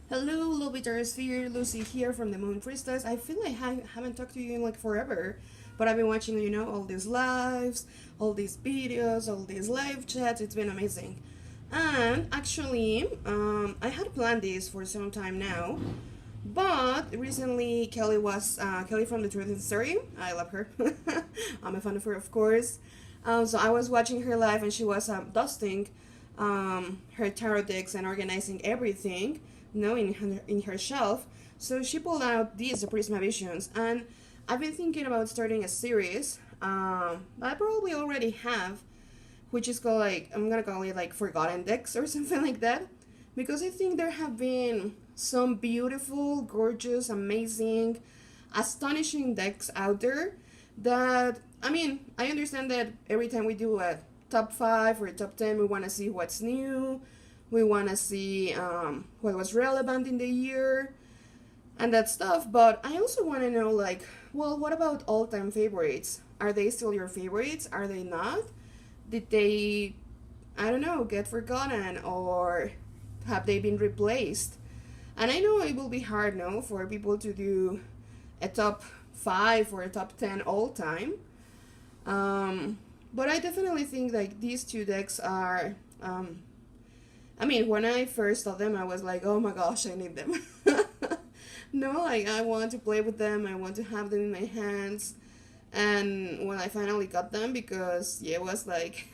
Hello, Lobiters here. Lucy here from the Moon Priestess. I feel like I haven't talked to you in like forever, but I've been watching, all these lives, all these videos, all these live chats. It's been amazing. And actually, I had planned this for some time now, but recently Kelly from the Truth and Story. I love her. I'm a fan of her, of course. So I was watching her live, and she was dusting her tarot decks and organizing everything, in her shelf. So she pulled out these Prisma Visions, and I've been thinking about starting a series. I probably already have, which is called like I'm gonna call it like Forgotten Decks or something like that, because I think there have been some beautiful, gorgeous, amazing, astonishing decks out there. That I understand that every time we do a top 5 or a top 10, we want to see what's new, we want to see what was relevant in the year and that stuff. But I also want to know, like, well, what about all-time favorites? Are they still your favorites? Are they not? Did they, I don't know, get forgotten, or have they been replaced? And I know it will be hard, no, for people to do a top 5 or a top 10 all time. But I definitely think like these two decks are. When I first saw them, I was like, oh my gosh, I need them. No, like I want to play with them. I want to have them in my hands. And when I finally got them, because yeah, it was like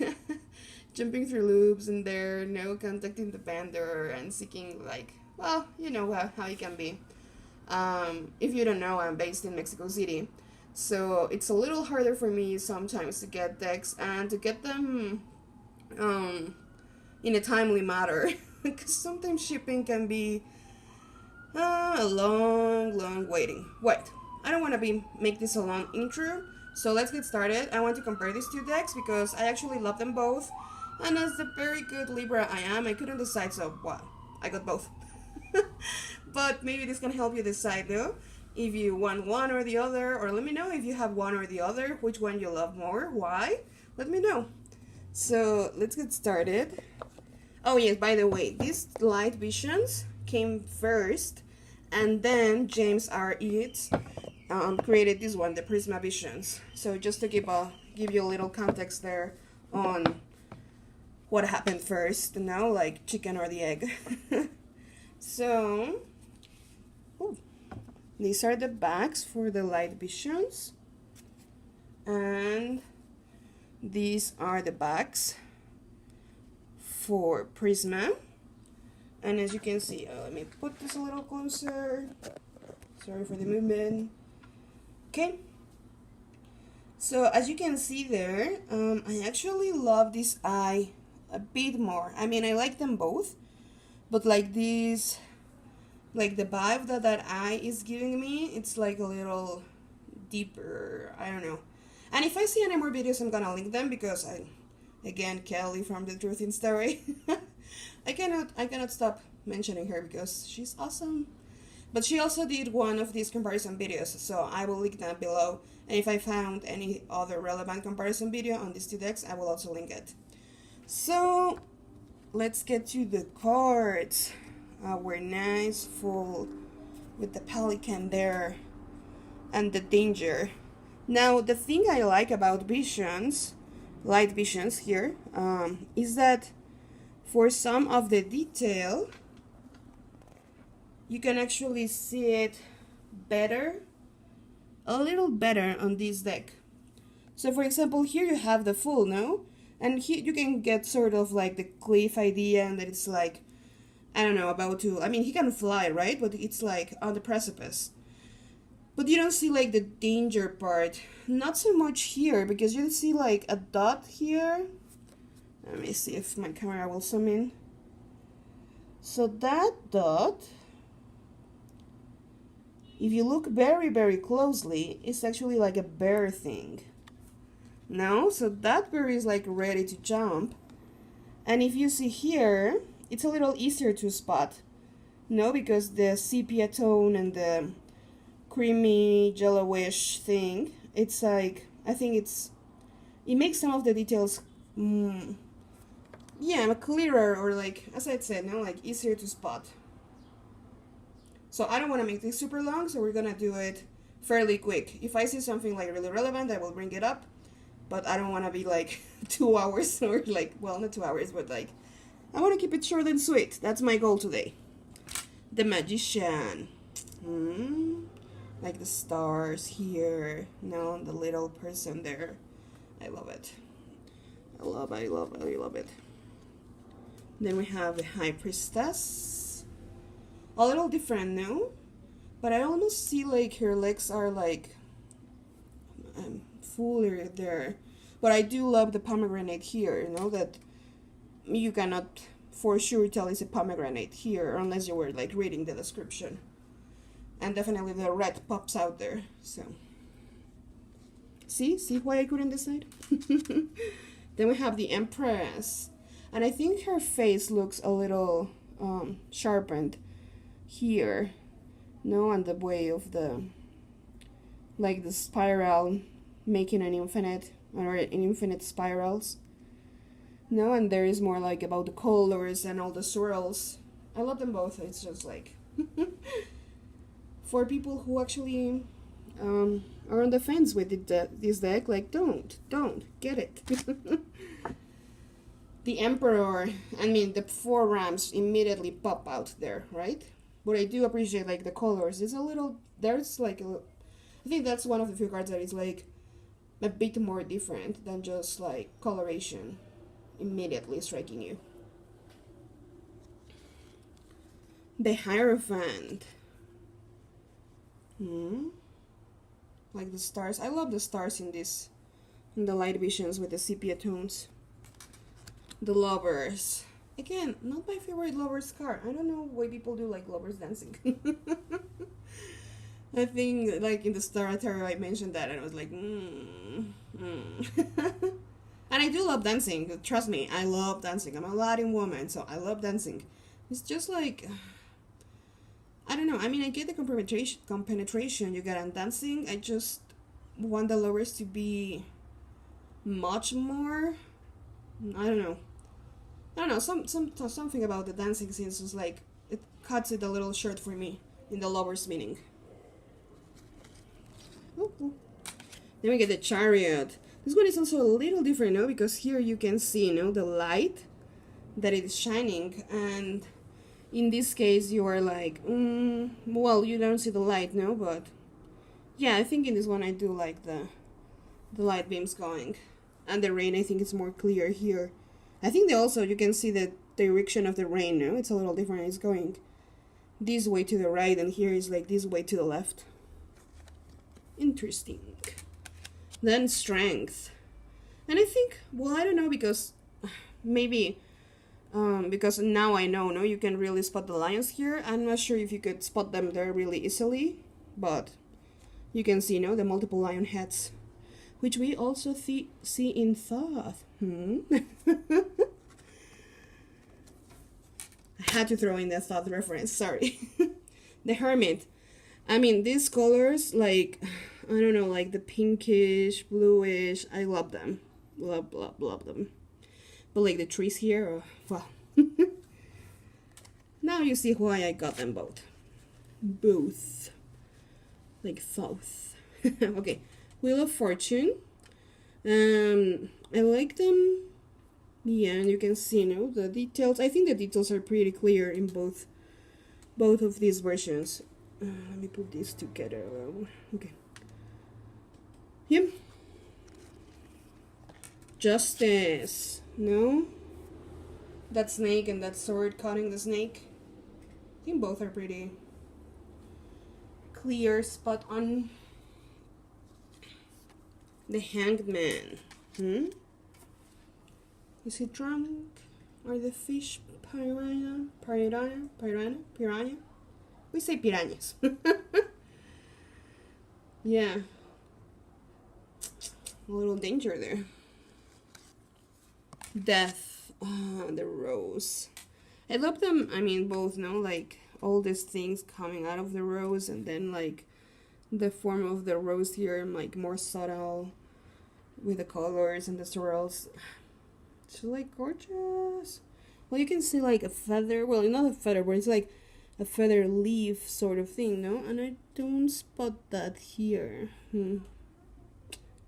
jumping through loops and there, contacting the vendor and seeking like, well, you know how it can be. If you don't know, I'm based in Mexico City, so it's a little harder for me sometimes to get decks and to get them in a timely manner, because sometimes shipping can be a long waiting. Wait, I don't want to make this a long intro, so let's get started. I want to compare these two decks because I actually love them both, and as the very good Libra I am, I couldn't decide, so well, I got both. But maybe this can help you decide, though, if you want one or the other, or let me know if you have one or the other, which one you love more, why, let me know. So let's get started. Oh yes, by the way, these light visions came first, and then James R. Eads created this one, the Prisma Visions. So just to give you a little context there on what happened first, like chicken or the egg. So, these are the backs for the light visions, and these are the backs for Prisma. And as you can see, let me put this a little closer. Sorry for the movement. Okay. So as you can see there, I actually love this eye a bit more. I like them both, but like this, like the vibe that eye is giving me, it's like a little deeper. I don't know. And if I see any more videos, I'm gonna link them, because again, Kelly from the Truth in Story. I cannot stop mentioning her because she's awesome. But she also did one of these comparison videos, so I will link that below. And if I found any other relevant comparison video on these two decks, I will also link it. So let's get to the cards. We're nice full with the pelican there and the danger. Now the thing I like about visions, light visions here, is that for some of the detail, you can actually see it better, a little better on this deck. So for example, here you have the full, no? And here you can get sort of like the cliff idea, and that it's like, I don't know, about to, he can fly, right? But it's like on the precipice. But you don't see like the danger part. Not so much here, because you see like a dot here. Let me see if my camera will zoom in. So that dot, if you look very closely, it's actually like a bear thing. No? So that bear is like ready to jump. And if you see here, it's a little easier to spot. No, because the sepia tone and the creamy yellowish thing, it's like, I think it makes some of the details clearer, or like, as I said, like easier to spot. So I don't want to make this super long, so we're gonna do it fairly quick. If I see something like really relevant, I will bring it up, but I don't want to be like 2 hours or like, well, not 2 hours, but like, I want to keep it short and sweet. That's my goal today. The Magician. Like the stars here, the little person there. I love it. I love it. Then we have the High Priestess. A little different, no? But I almost see like her legs are like fuller there. But I do love the pomegranate here, that you cannot for sure tell it's a pomegranate here unless you were like reading the description. And definitely the red pops out there, so. See why I couldn't decide? Then we have the Empress. And I think her face looks a little sharpened here. On the way of the, like the spiral making an infinite spirals. And there is more like about the colors and all the swirls. I love them both. It's just like, for people who actually are on the fence with this deck, like, don't get it. The Emperor, the 4 rams immediately pop out there, right? But I do appreciate like the colors. It's a little, there's like I think that's one of the few cards that is like a bit more different than just like coloration immediately striking you. The Hierophant. Like the stars. I love the stars in the light visions with the sepia tones. The Lovers. Again, not my favorite Lovers card. I don't know why people do like Lovers dancing. I think like in the Star Tarot I mentioned that and I was like, And I do love dancing. Trust me, I love dancing. I'm a Latin woman, so I love dancing. It's just like, I don't know. I get the compenetration you get on dancing. I just want the Lovers to be much more. I don't know. Something about the dancing scenes is like it cuts it a little short for me in the Lovers meaning. Then we get the Chariot. This one is also a little different, because here you can see, the light that it is shining, and in this case you are like, well, you don't see the light, but yeah, I think in this one I do like the light beams going, and the rain I think it's more clear here. I think you can see the direction of the rain, it's a little different. It's going this way to the right, and here is like this way to the left. Interesting. Then Strength. And I think, well, I don't know, because maybe because now I know, you can really spot the lions here. I'm not sure if you could spot them there really easily, but you can see, the multiple lion heads, which we also see in Thoth. I had to throw in the Thoth reference, sorry. The Hermit. These colors, like, I don't know, like the pinkish, bluish, I love them. Love them. But like the trees here, well. Now you see why I got them both. Like Thoth. Okay, Wheel of Fortune. I like them. Yeah, and you can see, the details. I think the details are pretty clear in both of these versions. Let me put these together. Okay. Yep. Justice. No? That snake and that sword cutting the snake. I think both are pretty clear, spot on. The Hanged Man. Is he drunk? Are the fish piranha? We say piranhas. Yeah. A little danger there. Death. The rose. I love them, both, like all these things coming out of the rose, and then like the form of the rose here, like more subtle with the colors and the swirls. It's like gorgeous. Well, you can see like a feather. Well, not a feather, but it's like a feather leaf sort of thing, no? And I don't spot that here.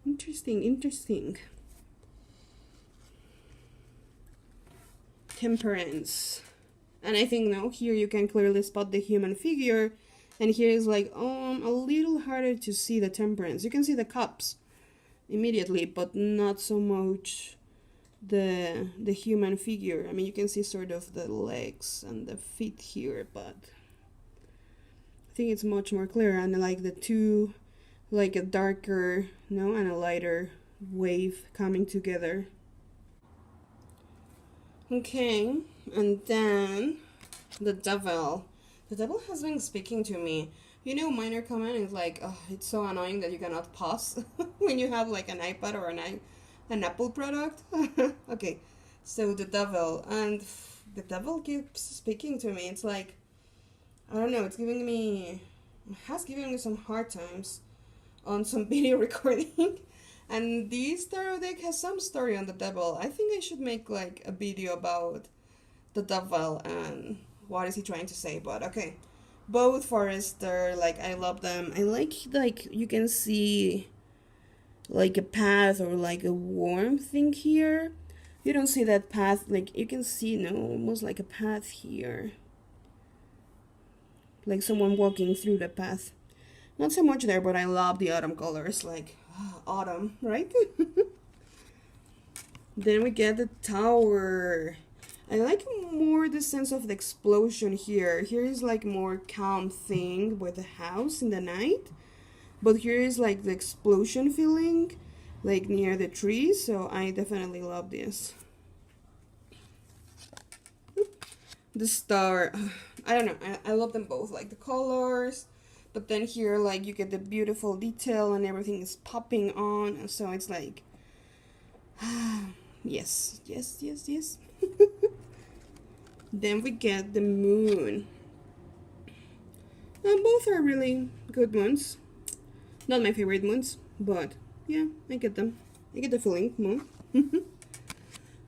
Interesting, interesting. Temperance. And I think now here you can clearly spot the human figure, and here is like a little harder to see the temperance. You can see the cups immediately, but not so much the human figure. I mean, you can see sort of the legs and the feet here, but I think it's much more clear. And like the two, like a darker, no, and a lighter wave coming together. Okay, and then the devil. The devil has been speaking to me. You know, minor comment is like, oh, it's so annoying that you cannot pause when you have like an iPad or an Apple product. Okay, so the devil, and the devil keeps speaking to me. It's like, I don't know, it has given me some hard times on some video recording. And this tarot deck has some story on the devil. I think I should make like a video about the devil and what is he trying to say. But okay, both Forester, like I love them. I like you can see like a path or like a warm thing here. You don't see that path, like you can see, no, almost like a path here, like someone walking through the path. Not so much there, but I love the autumn colors, like autumn, right? Then we get the tower. I like more the sense of the explosion here. Here is like more calm thing with the house in the night, but here is like the explosion feeling, like near the trees. So I definitely love this. The star, I don't know. I love them both, like the colors. But then here, like, you get the beautiful detail and everything is popping on. So it's like, yes, yes, yes, yes. Then we get the moon. And both are really good ones. Not my favorite ones, but yeah, I get them. I get the feeling, moon.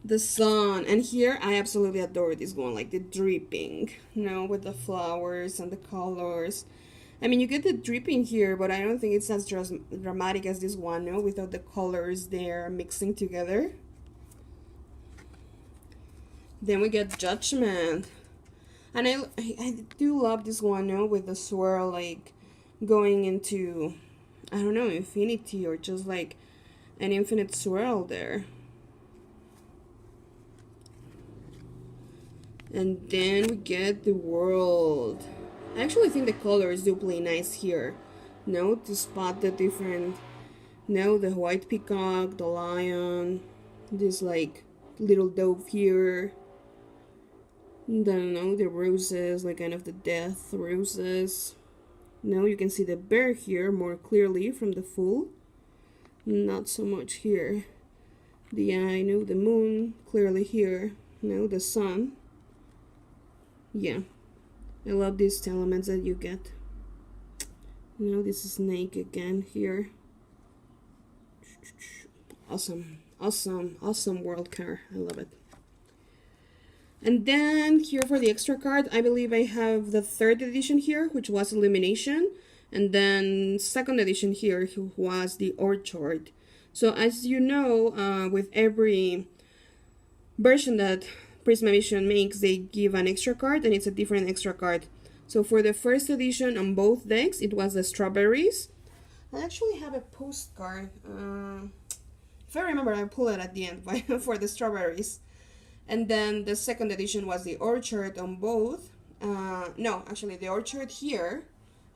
The sun. And here, I absolutely adore this one, like the dripping, you know, with the flowers and the colors. I mean, you get the dripping here, but I don't think it's as dramatic as this one, no? Without the colors there mixing together. Then we get Judgment. And I do love this one, no? With the swirl, like, going into, I don't know, infinity or just like an infinite swirl there. And then we get the World. I actually think the colors do play nice here. No, to spot the different, no, the white peacock, the lion, this like little dove here. Then no, the roses, like kind of the death roses. Now you can see the bear here more clearly from the full. Not so much here. The eye, no, the moon clearly here. No, the sun. Yeah. I love these elements that you get. You know, this is snake again here. Awesome, awesome, awesome world card. I love it. And then here for the extra card, I believe I have the 3rd edition here, which was Illumination. And then 2nd edition here was the Orchard. So as you know, with every version that Prisma Vision makes, they give an extra card, and it's a different extra card. So for the 1st edition on both decks, it was the strawberries. I actually have a postcard. If I remember, I'll pull it at the end for the strawberries. And then the 2nd edition was the orchard on both. No, actually the orchard here,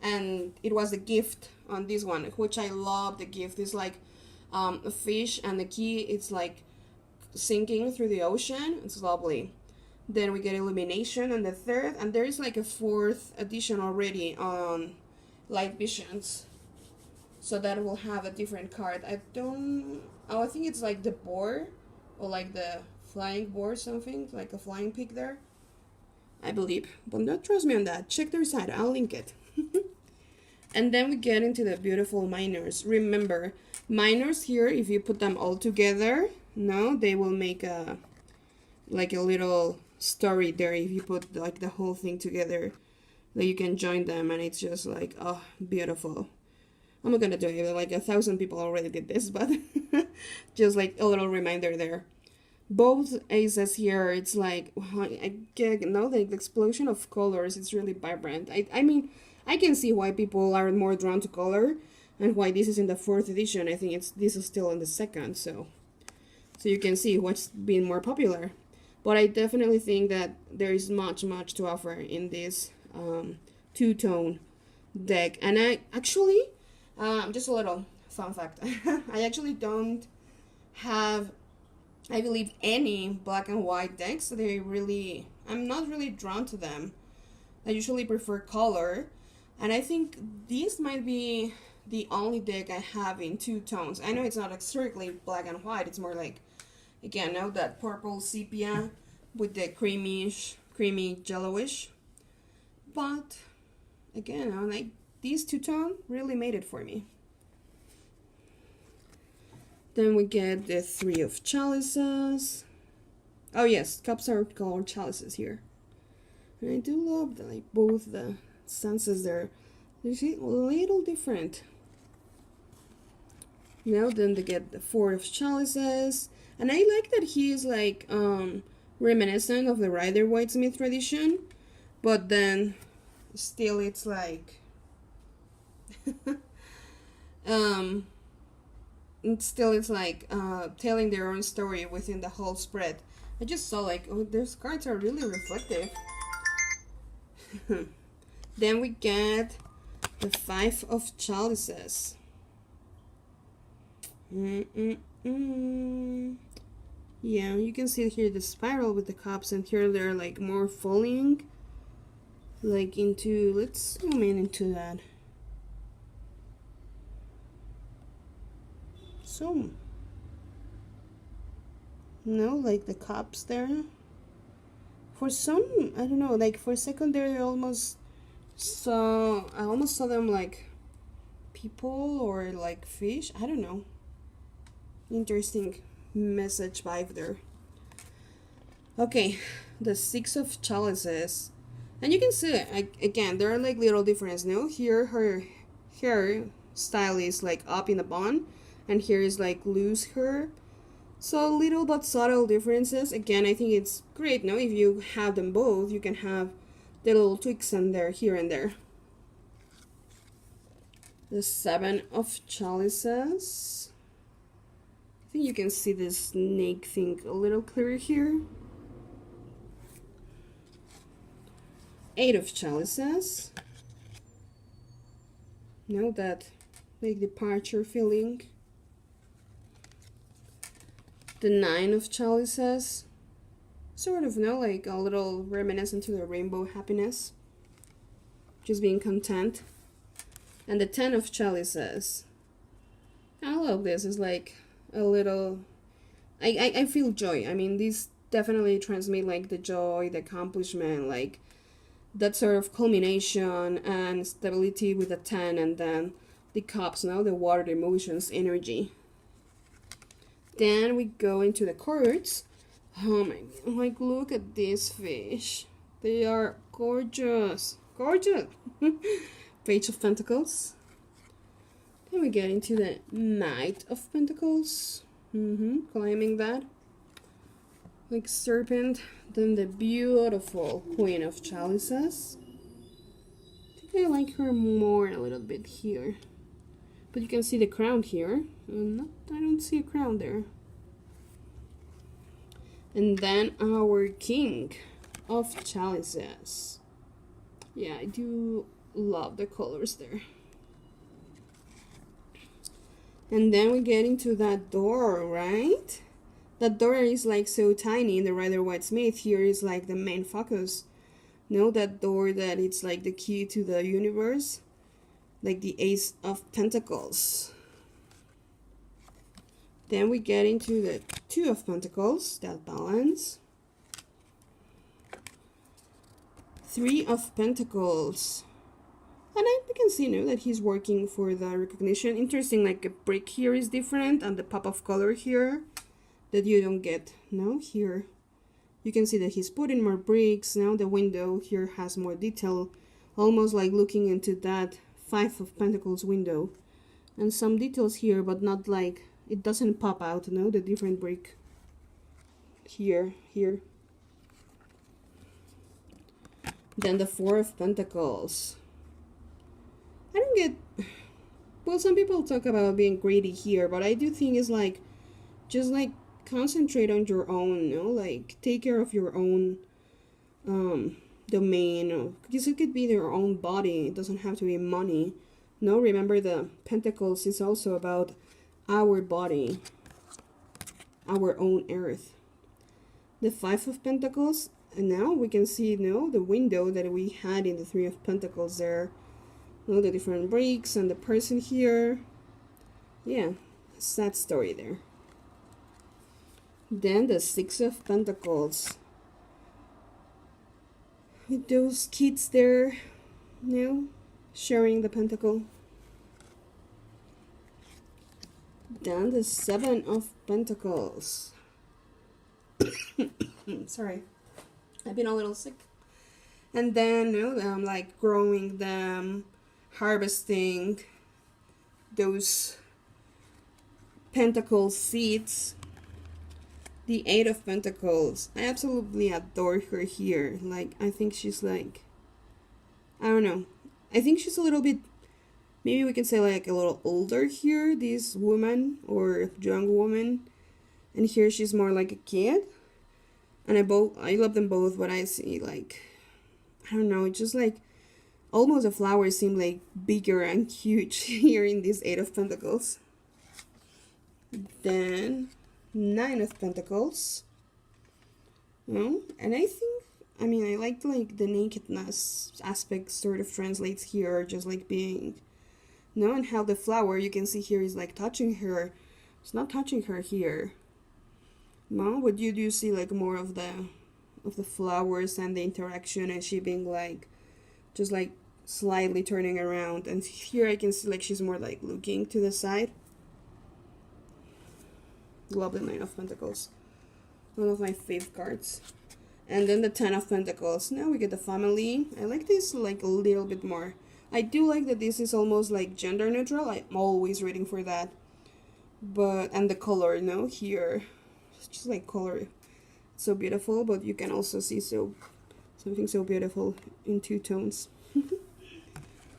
and it was the gift on this one, which I love. The gift is like a fish, and the key, it's like sinking through the ocean. It's lovely. Then we get Illumination on the 3rd, and there is like a 4th edition already on Light Visions, so that will have a different card. I think it's like the boar, or like the flying boar, something like a flying pig there, I believe, but don't trust me on that. Check their site, I'll link it. And then we get into the beautiful minors. Remember, minors here, if you put them all together, no, they will make a like a little story there if you put like the whole thing together. that you can join them, and it's just like, oh, beautiful. I'm not gonna do it, like 1,000 people already did this, but just like a little reminder there. Both aces here, it's like, I get, like the explosion of colors, it's really vibrant. I mean, I can see why people are more drawn to color, and why this is in the 4th edition. I think this is still in the 2nd, so you can see what's been more popular. But I definitely think that there is much to offer in this two-tone deck. And I actually, just a little fun fact, I actually don't have, I believe, any black and white decks. I'm not really drawn to them. I usually prefer color, and I think this might be the only deck I have in two tones. I know it's not strictly black and white, it's more like, again, now that purple sepia with the creamy yellowish. But again, I like these two-tone really made it for me. Then we get the 3 of chalices. Oh yes, cups are called chalices here. And I do love that, like, both the senses there. You see, a little different. Then they get the 4 of chalices. And I like that he is like reminiscent of the Rider-Waite-Smith tradition, but then still it's like telling their own story within the whole spread. I just saw like, oh, those cards are really reflective. Then we get the 5 of chalices. Yeah, you can see here the spiral with the cups, and here they're like more falling like into, let's zoom in into that. So like the cups there, for some, I don't know, like for a second there I almost saw them like people or like fish. I don't know, interesting message vibe there. Okay, the 6 of chalices, and you can see again there are like little difference. Here her hair style is like up in a bun, and here is like loose hair, so little but subtle differences. Again, I think it's great. If you have them both, you can have the little tweaks in there, here and there. The 7 of chalices. I think you can see this snake thing a little clearer here. 8 of chalices. That like departure feeling. The 9 of chalices. Sort of, like a little reminiscent to the rainbow happiness. Just being content. And the 10 of chalices. I love this. It's like a little, I feel joy. I mean, these definitely transmit like the joy, the accomplishment, like that sort of culmination and stability with the 10, and then the cups, the water, the emotions, energy. Then we go into the cards. Oh my god, like look at these fish. They are gorgeous. Page of Pentacles. Then we get into the Knight of Pentacles. Climbing that. Like serpent. Then the beautiful Queen of Chalices. I think I like her more a little bit here. But you can see the crown here. I don't see a crown there. And then our King of Chalices. Yeah, I do love the colors there. And then we get into that door, right? That door is like so tiny in the Rider-Waite-Smith. Here is like the main focus. That door that it's like the key to the universe. Like the Ace of Pentacles. Then we get into the 2 of Pentacles, that balance. 3 of Pentacles. And I can see now that he's working for the recognition. Interesting, like a brick here is different, and the pop of color here that you don't get here. You can see that he's putting more bricks. Now the window here has more detail almost like looking into that Five of Pentacles window. And some details here, but not like, it doesn't pop out, you know, the different brick. Here. Then the Four of Pentacles. I don't get, well, some people talk about being greedy here, but I do think it's like, just like concentrate on your own, you know, like take care of your own domain, because it could be their own body, it doesn't have to be money. No, remember the Pentacles is also about our body, our own earth. The Five of Pentacles, and now we can see, you know, the window that we had in the Three of Pentacles there. You know, the different bricks and the person here. Yeah, sad story there. Then the Six of Pentacles. With those kids there, you know, sharing the pentacle. Then the Seven of Pentacles. Sorry, I've been a little sick. And then, you know, like growing them, harvesting those pentacle seeds. The Eight of Pentacles. I absolutely adore her here. Like, I think she's like, I don't know. I think she's a little bit, maybe we can say like a little older here, this woman or young woman. And here she's more like a kid. And I love them both, but I see like, I don't know, it's just like, almost the flowers seem like bigger and huge here in this Eight of Pentacles. Then Nine of Pentacles. No, and I think, I mean, I like the nakedness aspect sort of translates here, just like being, no, and how the flower you can see here is like touching her. It's not touching her here. No, but you do see like more of the flowers and the interaction, and she being like, just like slightly turning around, and here I can see like she's more like looking to the side. Love the Nine of Pentacles. One of my fave cards. And then the Ten of Pentacles. Now we get the family. I like this like a little bit more. I do like that this is almost like gender neutral. I'm always reading for that. But, and the color, you know, here. It's just like color. It's so beautiful, but you can also see something so beautiful in two tones.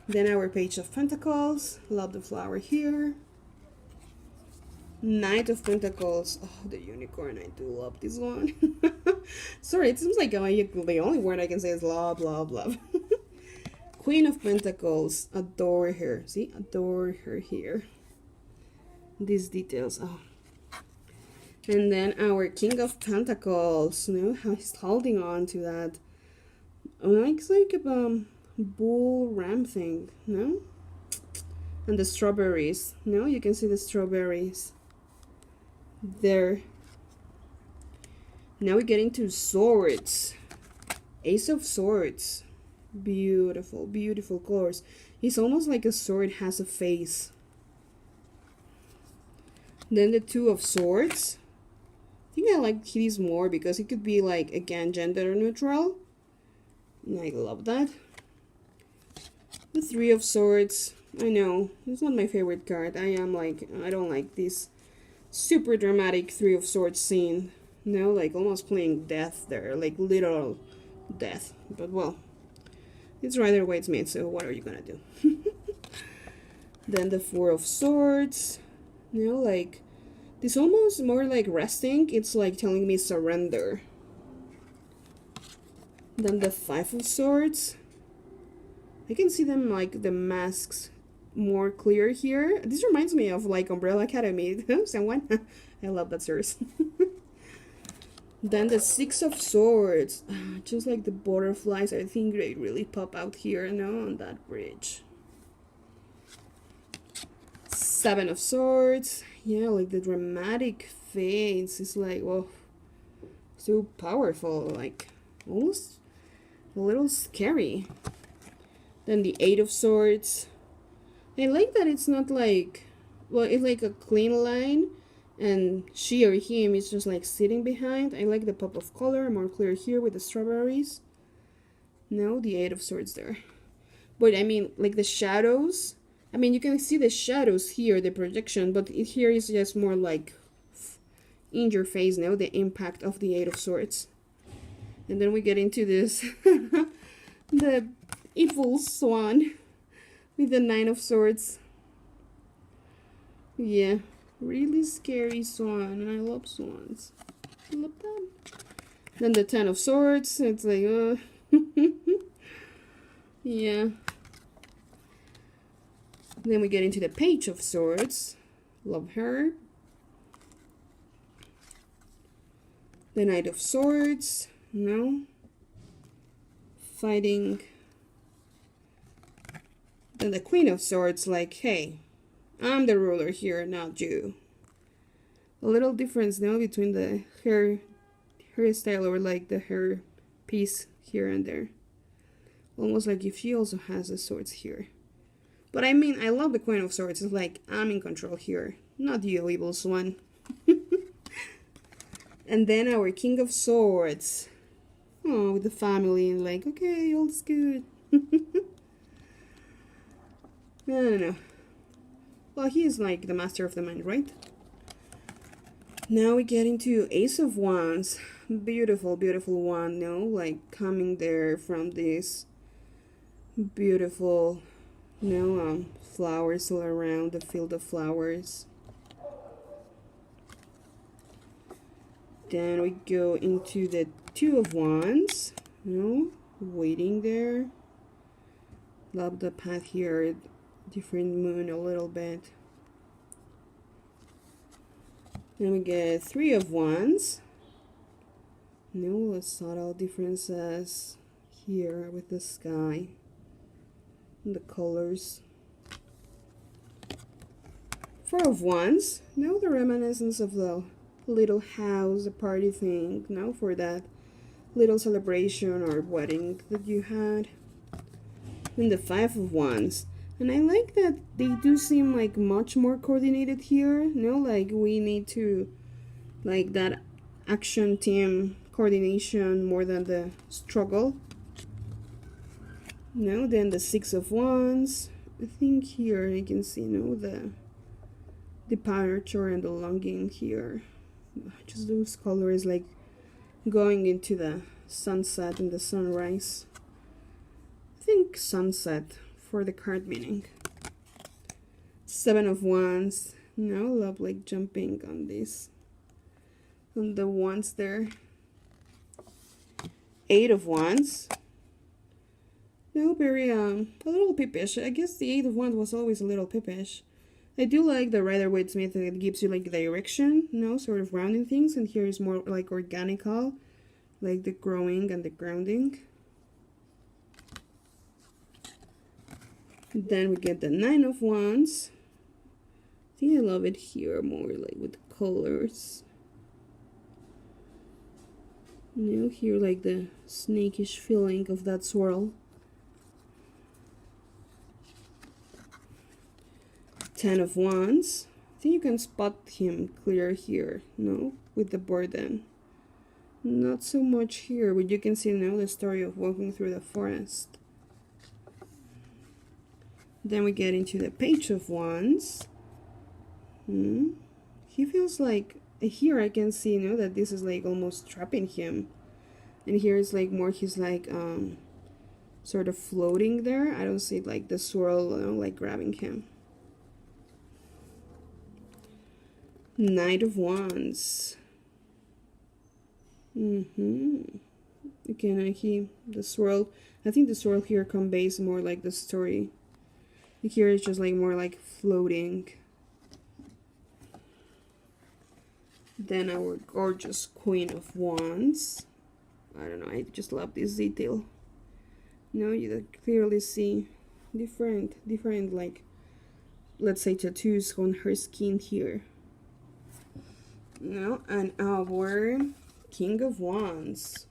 Then our Page of Pentacles. Love the flower here. Knight of Pentacles. Oh, the unicorn. I do love this one. Sorry, it seems like the only word I can say is love, love, love. Queen of Pentacles. Adore her. See? Adore her here. These details. Oh. And then our King of Pentacles. You know how he's holding on to that. Oh, it's like a bull ram thing. No? And the strawberries. No, you can see the strawberries. There. Now we're getting to swords. Ace of Swords. Beautiful, beautiful colors. It's almost like a sword has a face. Then the Two of Swords. I think I like these more because it could be like, again, gender neutral. And I love that. The Three of Swords. I know, it's not my favorite card. I don't like this super dramatic Three of Swords scene. No, like almost playing death there, like literal death. But well, it's rather way it's made, so what are you gonna do? Then the Four of Swords. You know, like this almost more like resting. It's like telling me surrender. Then the Five of Swords. I can see them like the masks more clear here. This reminds me of like Umbrella Academy. Someone, I love that series. Then the Six of Swords, just like the butterflies. I think they really pop out here, no, on that bridge. Seven of Swords, yeah, like the dramatic fades. It's like, well, so powerful, like almost a little scary. Then the Eight of Swords. I like that it's not like, well, it's like a clean line and she or him is just like sitting behind. I like the pop of color, more clear here with the strawberries. No, the Eight of Swords there. But I mean, like the shadows. I mean, you can see the shadows here, the projection, but here is just more like in your face now, the impact of the Eight of Swords. And then we get into this, the evil swan with the Nine of Swords. Yeah, really scary swan, and I love swans. I love them. Then the Ten of Swords, it's like, yeah. Then we get into the Page of Swords. Love her. The Knight of Swords. No. Fighting. Then the Queen of Swords, like, hey, I'm the ruler here, not you. A little difference now between the hairstyle, or like the hair piece here and there. Almost like if she also has the swords here. But I mean, I love the Queen of Swords. It's like, I'm in control here, not you, evil swan. And then our King of Swords. Oh, with the family, and like, okay, all's good. I don't know. Well, he is like the master of the mind, right? Now we get into Ace of Wands. Beautiful, beautiful one, no? Like coming there from this beautiful, flowers all around, the field of flowers. Then we go into the Two of Wands, waiting there. Love the path here, different moon a little bit. Then we get Three of Wands. Subtle differences here with the sky and the colors. Four of Wands. The reminiscence of the little house, a party thing, for that little celebration or wedding that you had. And the Five of Wands. And I like that they do seem like much more coordinated here. Like we need to, like that action team coordination more than the struggle. Then the Six of Wands. I think here you can see, the departure and the longing here. Just those colors, like going into the sunset and the sunrise. I think sunset for the card meaning. Seven of Wands. Love like jumping on this, on the wands there. Eight of Wands. Very a little pippish. I guess the Eight of Wands was always a little pippish. I do like the Rider-Waite method. It gives you like direction, sort of rounding things, and here is more like organical, like the growing and the grounding. Then we get the Nine of Wands. I think I love it here more, like with the colors. Here like the snakish feeling of that swirl. Ten of Wands. I think you can spot him clear here, with the burden. Not so much here, but you can see now the story of walking through the forest. Then we get into the Page of Wands. He feels like, here I can see, that this is like almost trapping him. And here is like more, he's like, sort of floating there. I don't see like the swirl, like grabbing him. Knight of Wands. Again, the swirl, I think the swirl here conveys more like the story. Here it's just like more like floating. Then our gorgeous Queen of Wands. I don't know, I just love this detail. You clearly see different like, let's say tattoos on her skin here. And our King of Wands.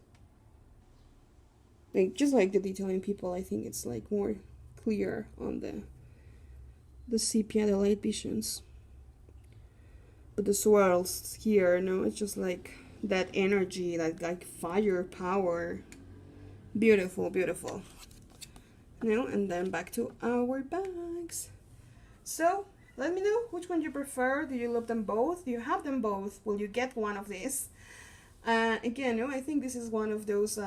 Like, just like the detailing people, I think it's like more clear on the sepia, the light visions. But the swirls here, it's just like that energy, like fire, power. Beautiful, beautiful. you know, and then back to our bags. So let me know which one you prefer. Do you love them both? Do you have them both? Will you get one of these? Again, I think this is one of those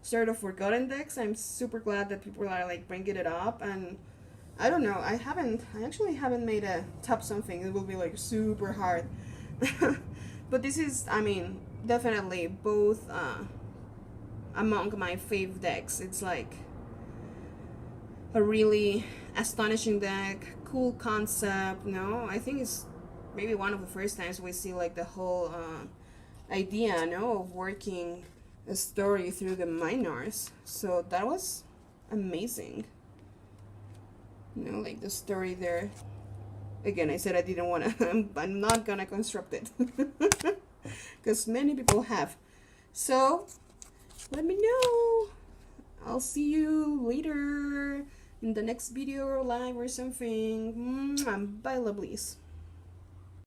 sort of forgotten decks. I'm super glad that people are like bringing it up, and I don't know, I actually haven't made a top something. It will be like super hard. But this is, I mean, definitely both among my fave decks. It's like a really astonishing deck, cool concept. I think it's maybe one of the first times we see like the whole idea, of working a story through the minors. So that was amazing. Like the story there. Again, I said I didn't want to, I'm not gonna construct it. Because many people have. So, let me know. I'll see you later in the next video or live or something. Bye, lovelies.